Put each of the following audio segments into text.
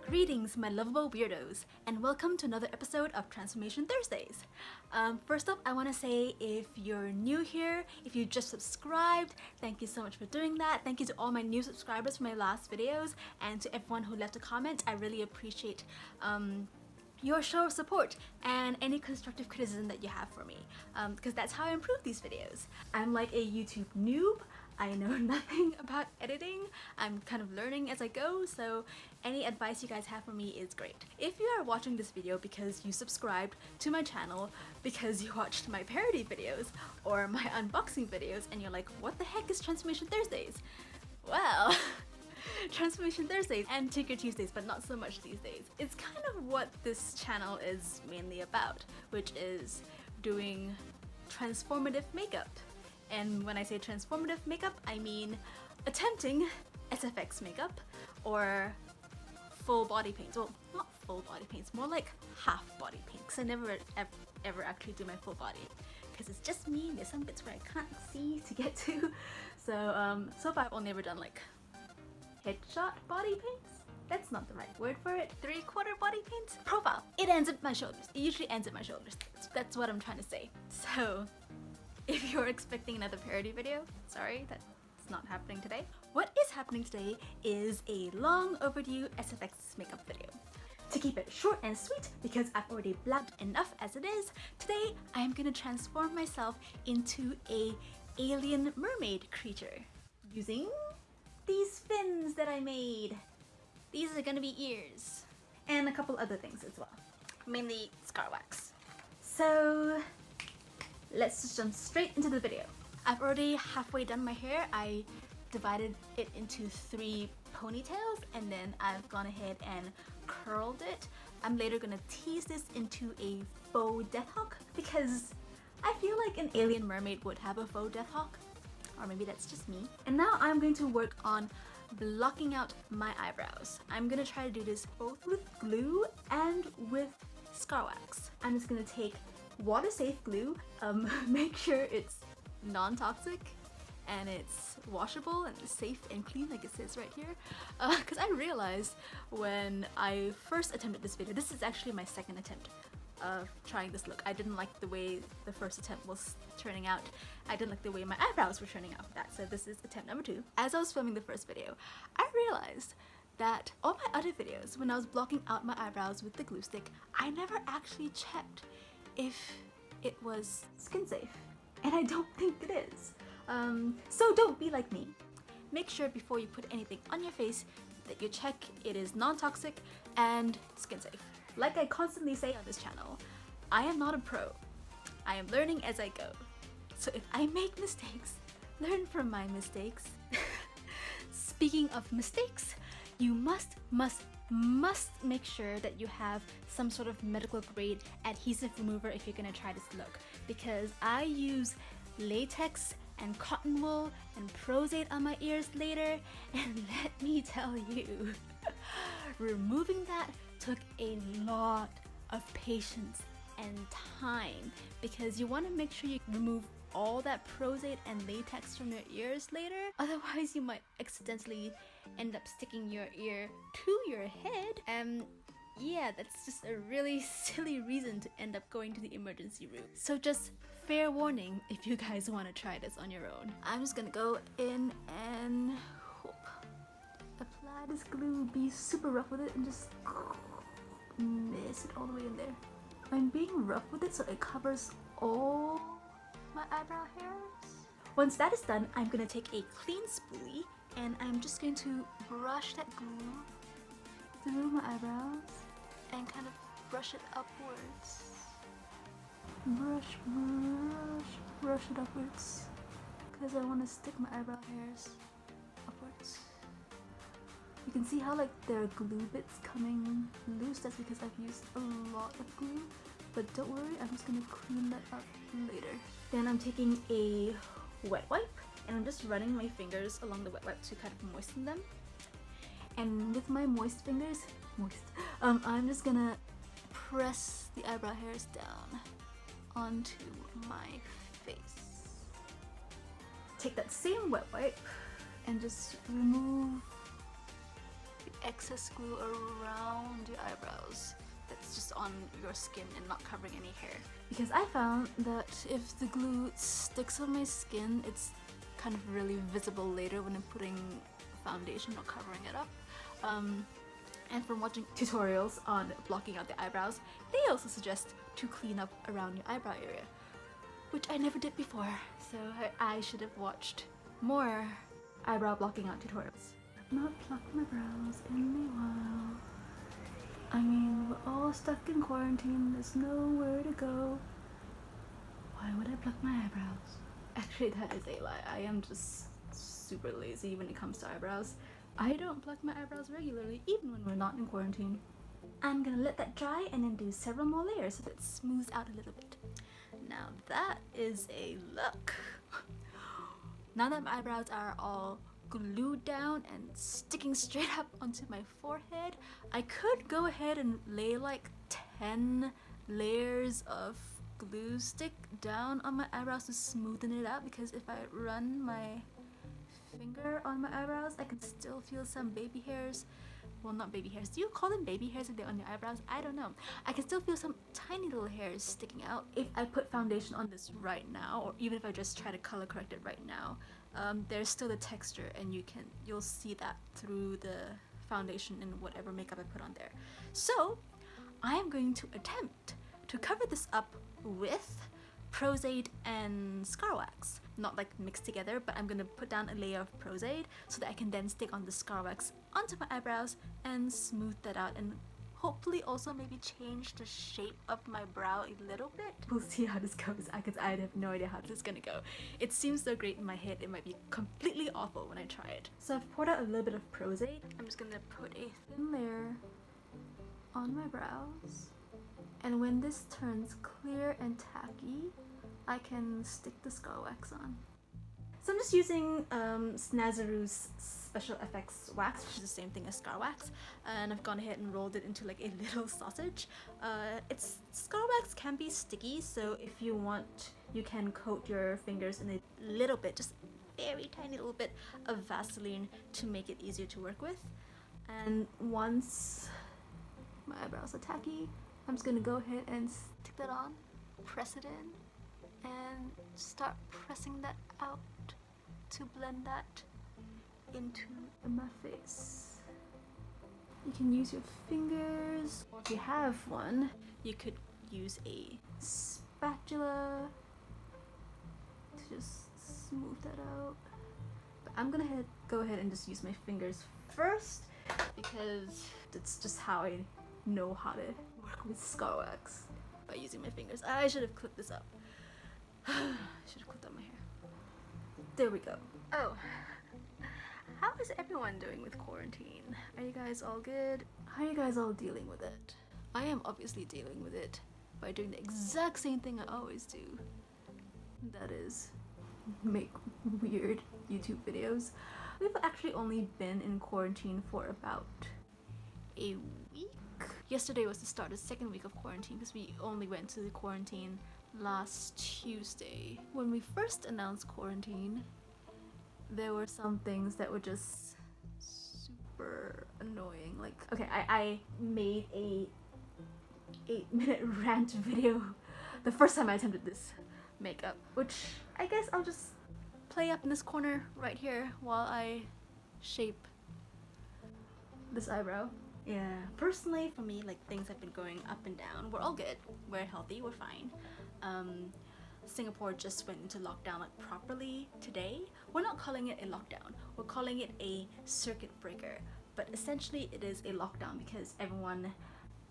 Greetings, my lovable weirdos, and welcome to another episode of Transformation Thursdays. First up, I want to say if you're new here, if you just subscribed, thank you so much for doing that. Thank you to all my new subscribers from my last videos, and to everyone who left a comment. I really appreciate your show of support and any constructive criticism that you have for me, because that's how I improve these videos. I'm like a YouTube noob. I know nothing about editing. I'm kind of learning as I go, so any advice you guys have for me is great. If you are watching this video because you subscribed to my channel because you watched my parody videos or my unboxing videos and you're like, what the heck is Transformation Thursdays? Well, Transformation Thursdays and Tinker Tuesdays, but not so much these days. It's kind of what this channel is mainly about, which is doing transformative makeup. And when I say transformative makeup, I mean attempting SFX makeup or full body paints. Well, not full body paints, more like half body paint, because I never ever actually do my full body because it's just me and there's some bits where I can't see to get to. So far I've only ever done like headshot body paints. That's not the right word for it. 3/4 body paints. Profile. It ends at my shoulders. It usually ends at my shoulders. That's what I'm trying to say. So if you're expecting another parody video, sorry, that's not happening today. What is happening today is a long overdue SFX makeup video. To keep it short and sweet, because I've already blabbed enough as it is, today I am gonna transform myself into a alien mermaid creature using these fins that I made. These are gonna be ears and a couple other things as well, mainly scar wax. So let's just jump straight into the video. I've already halfway done my hair. I divided it into 3 ponytails and then I've gone ahead and curled it. I'm later gonna tease this into a faux death hawk because I feel like an alien mermaid would have a faux death hawk. Or maybe that's just me. And now I'm going to work on blocking out my eyebrows. I'm gonna try to do this both with glue and with scar wax. I'm just gonna take water safe glue, make sure it's non-toxic and it's washable and safe and clean like it says right here, because I realized when I first attempted this video, this is actually my second attempt of trying this look. I didn't like the way the first attempt was turning out. I didn't like the way my eyebrows were turning out for that, so this is attempt number 2. As I was filming the first video, I realized that all my other videos, when I was blocking out my eyebrows with the glue stick, I never actually checked if it was skin safe, and I don't think it is. So don't be like me. Make sure before you put anything on your face that you check it is non-toxic and skin safe. Like I constantly say on this channel, I am not a pro. I am learning as I go. So if I make mistakes, learn from my mistakes. Speaking of mistakes, you must make sure that you have some sort of medical grade adhesive remover if you're gonna try this look, because I use latex and cotton wool and pros-aide on my ears later, and let me tell you, removing that took a lot of patience and time, because you want to make sure you remove all that pros-aide and latex from your ears later, otherwise you might accidentally end up sticking your ear to your head, and yeah, that's just a really silly reason to end up going to the emergency room. So just fair warning if you guys want to try this on your own. I'm just gonna go in and apply this glue, be super rough with it, and just mess it all the way in there. I'm being rough with it so it covers all my eyebrow hairs. Once that is done, I'm gonna take a clean spoolie and I'm just going to brush that glue through my eyebrows and kind of brush it upwards. Brush it upwards, because I want to stick my eyebrow hairs upwards. You can see how like there are glue bits coming loose. That's because I've used a lot of glue, but don't worry, I'm just gonna clean that up later. Then I'm taking a wet wipe and I'm just running my fingers along the wet wipe to kind of moisten them. And with my moist fingers, I'm just gonna press the eyebrow hairs down onto my face. take that same wet wipe and just remove the excess glue around your eyebrows that's just on your skin and not covering any hair. Because I found that if the glue sticks on my skin, it's kind of really visible later when I'm putting foundation or covering it up. And from watching tutorials on blocking out the eyebrows, they also suggest to clean up around your eyebrow area, which I never did before, so I should have watched more eyebrow blocking out tutorials. I've not plucked my brows in a while. I mean, we're all stuck in quarantine, there's nowhere to go. Why would I pluck my eyebrows? Actually, that is a lie. I am just super lazy when it comes to eyebrows. I don't pluck my eyebrows regularly, even when we're not in quarantine. I'm gonna let that dry and then do several more layers so that it smooths out a little bit. Now that is a look. Now that my eyebrows are all glued down and sticking straight up onto my forehead, I could go ahead and lay like 10 layers of glue stick down on my eyebrows to smoothen it out, because if I run my finger on my eyebrows, I can still feel some baby hairs. Well, not baby hairs. Do you call them baby hairs if they're on your eyebrows? I don't know. I can still feel some tiny little hairs sticking out. If I put foundation on this right now, or even if I just try to color correct it right now, there's still the texture, and you'll see that through the foundation and whatever makeup I put on there. So I am going to attempt to cover this up with pros-aide and scar wax. Not like mixed together, but I'm gonna put down a layer of pros-aide so that I can then stick on the scar wax onto my eyebrows and smooth that out, and hopefully also maybe change the shape of my brow a little bit. We'll see how this goes, because I have no idea how this is gonna go. It seems so great in my head, it might be completely awful when I try it. So I've poured out a little bit of pros-aide. I'm just gonna put a thin layer on my brows, and when this turns clear and tacky, I can stick the scar wax on. So I'm just using Snazaru's Special Effects wax, which is the same thing as scar wax, and I've gone ahead and rolled it into like a little sausage. Scar wax can be sticky, so if you want, you can coat your fingers in a little bit, just very tiny little bit of Vaseline to make it easier to work with. And once my eyebrows are tacky, I'm just gonna go ahead and stick that on, press it in, and start pressing that out to blend that into my face. You can use your fingers, or if you have one, you could use a spatula to just smooth that out. But I'm gonna go ahead and just use my fingers first, because that's just how I know how to work with scar wax, by using my fingers. I should have clipped this up. I should have clipped up my hair. There we go. Oh, how is everyone doing with quarantine? Are you guys all good? How are you guys all dealing with it? I am obviously dealing with it by doing the exact same thing I always do. That is, make weird YouTube videos. We've actually only been in quarantine for about a week. Yesterday was the start of the second week of quarantine, because we only went to the quarantine last Tuesday. When we first announced quarantine, there were some things that were just super annoying. Like, okay, I made a 8-minute rant video the first time I attempted this makeup, which I guess I'll just play up in this corner right here while I shape this eyebrow. Yeah, personally for me, like, things have been going up and down. We're all good, we're healthy, we're fine. Singapore just went into lockdown like properly today. We're not calling it a lockdown, we're calling it a circuit breaker, but essentially it is a lockdown because everyone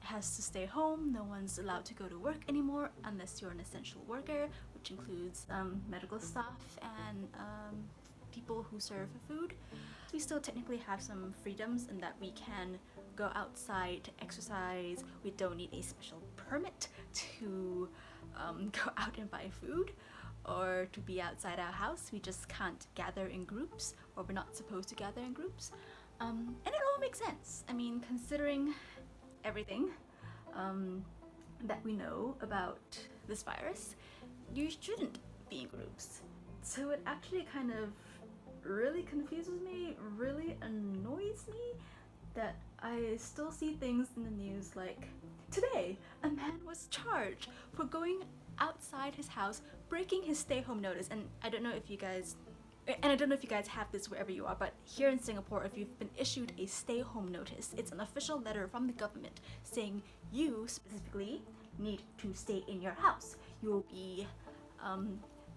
has to stay home. No one's allowed to go to work anymore unless you're an essential worker, which includes medical staff and people who serve food. We still technically have some freedoms in that we can go outside to exercise. We don't need a special permit to go out and buy food or to be outside our house. We just can't gather in groups, or we're not supposed to gather in groups. And it all makes sense. I mean, considering everything that we know about this virus, you shouldn't be in groups. So it actually kind of really confuses me, really annoys me that I still see things in the news like, today a man was charged for going outside his house, breaking his stay-home notice. And I don't know if you guys have this wherever you are, but here in Singapore, if you've been issued a stay-home notice, it's an official letter from the government saying you specifically need to stay in your house. You'll be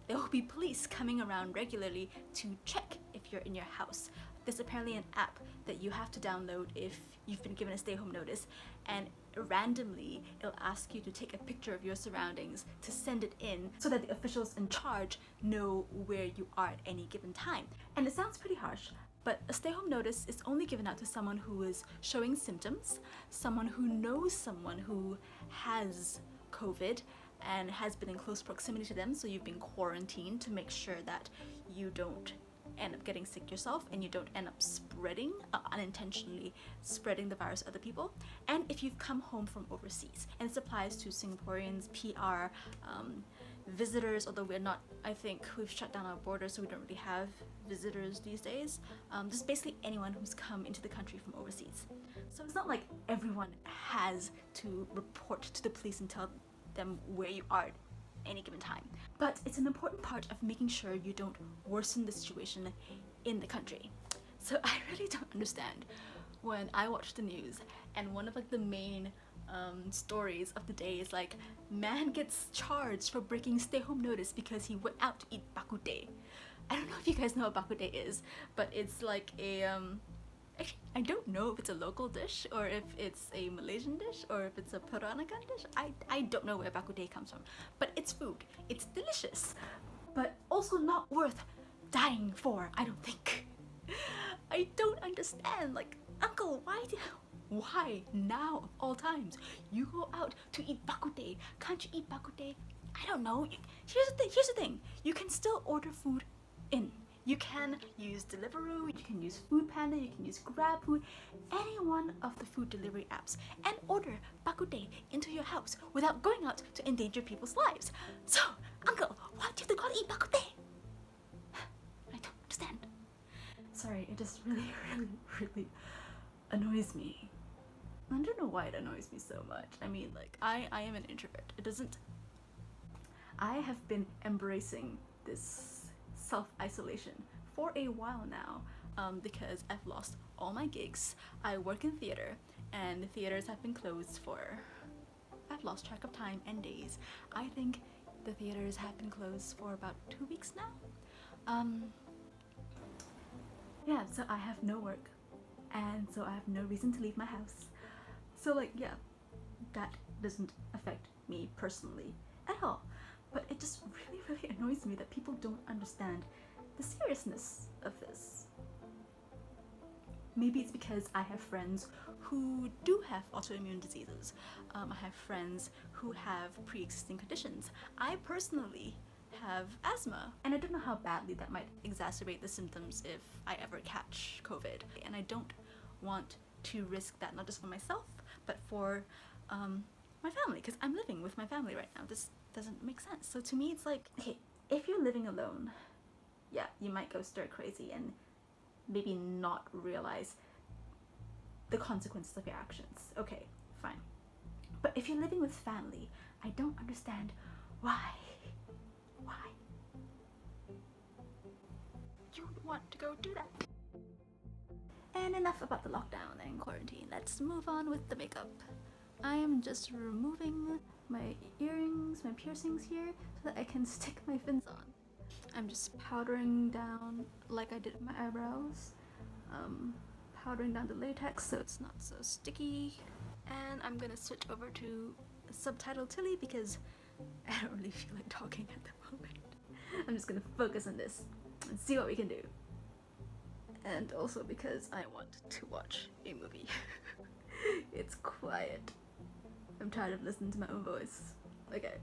there will be police coming around regularly to check if you're in your house. There's apparently an app that you have to download if you've been given a stay-home notice, and randomly it'll ask you to take a picture of your surroundings to send it in so that the officials in charge know where you are at any given time. And it sounds pretty harsh, but a stay-home notice is only given out to someone who is showing symptoms, someone who knows someone who has COVID and has been in close proximity to them, so you've been quarantined to make sure that you don't end up getting sick yourself and you don't end up spreading, unintentionally spreading the virus to other people. And if you've come home from overseas, and this applies to Singaporeans, PR, visitors, although I think we've shut down our borders, so we don't really have visitors these days. Just basically anyone who's come into the country from overseas. So it's not like everyone has to report to the police and tell them where you are at any given time. But it's an important part of making sure you don't worsen the situation in the country. So I really don't understand when I watch the news and one of like the main stories of the day is like, man gets charged for breaking stay-home notice because he went out to eat bak kut teh. I don't know if you guys know what bak kut teh is, but it's like a actually, I don't know if it's a local dish or if it's a Malaysian dish or if it's a Peranakan dish. I don't know where bak kut teh comes from, but it's food. It's delicious, but also not worth dying for, I don't think. I don't understand, like, uncle, why now of all times you go out to eat bak kut teh? Can't you eat bak kut teh? I don't know. Here's the thing. You can still order food in. You can use Deliveroo, you can use Foodpanda, you can use GrabFood, any one of the food delivery apps, and order bak kut teh into your house without going out to endanger people's lives. So, uncle, why do you have to go and eat bak kut teh? I don't understand. Sorry, it just really, really, really annoys me. I don't know why it annoys me so much. I mean, like, I am an introvert. I have been embracing this self-isolation for a while now because I've lost all my gigs. I work in theater and the theaters have been closed for, I've lost track of time and days. I think the theaters have been closed for about 2 weeks now. Yeah, so I have no work and so I have no reason to leave my house. So like, yeah, that doesn't affect me personally at all. But it just really, really annoys me that people don't understand the seriousness of this. Maybe it's because I have friends who do have autoimmune diseases. I have friends who have pre-existing conditions. I personally have asthma, and I don't know how badly that might exacerbate the symptoms if I ever catch COVID. And I don't want to risk that, not just for myself, but for my family, because I'm living with my family right now. This doesn't make sense. So to me, it's like, okay, if you're living alone, yeah, you might go stir crazy and maybe not realize the consequences of your actions. Okay, fine. But if you're living with family, I don't understand why you would want to go do that. And enough about the lockdown and quarantine. Let's move on with the makeup. I am just removing my earrings, my piercings here, so that I can stick my fins on. I'm just powdering down like I did with my eyebrows. Powdering down the latex so it's not so sticky. And I'm gonna switch over to subtitled Tilly because I don't really feel like talking at the moment. I'm just gonna focus on this and see what we can do. And also because I want to watch a movie. It's quiet. I'm tired of listening to my own voice. Okay.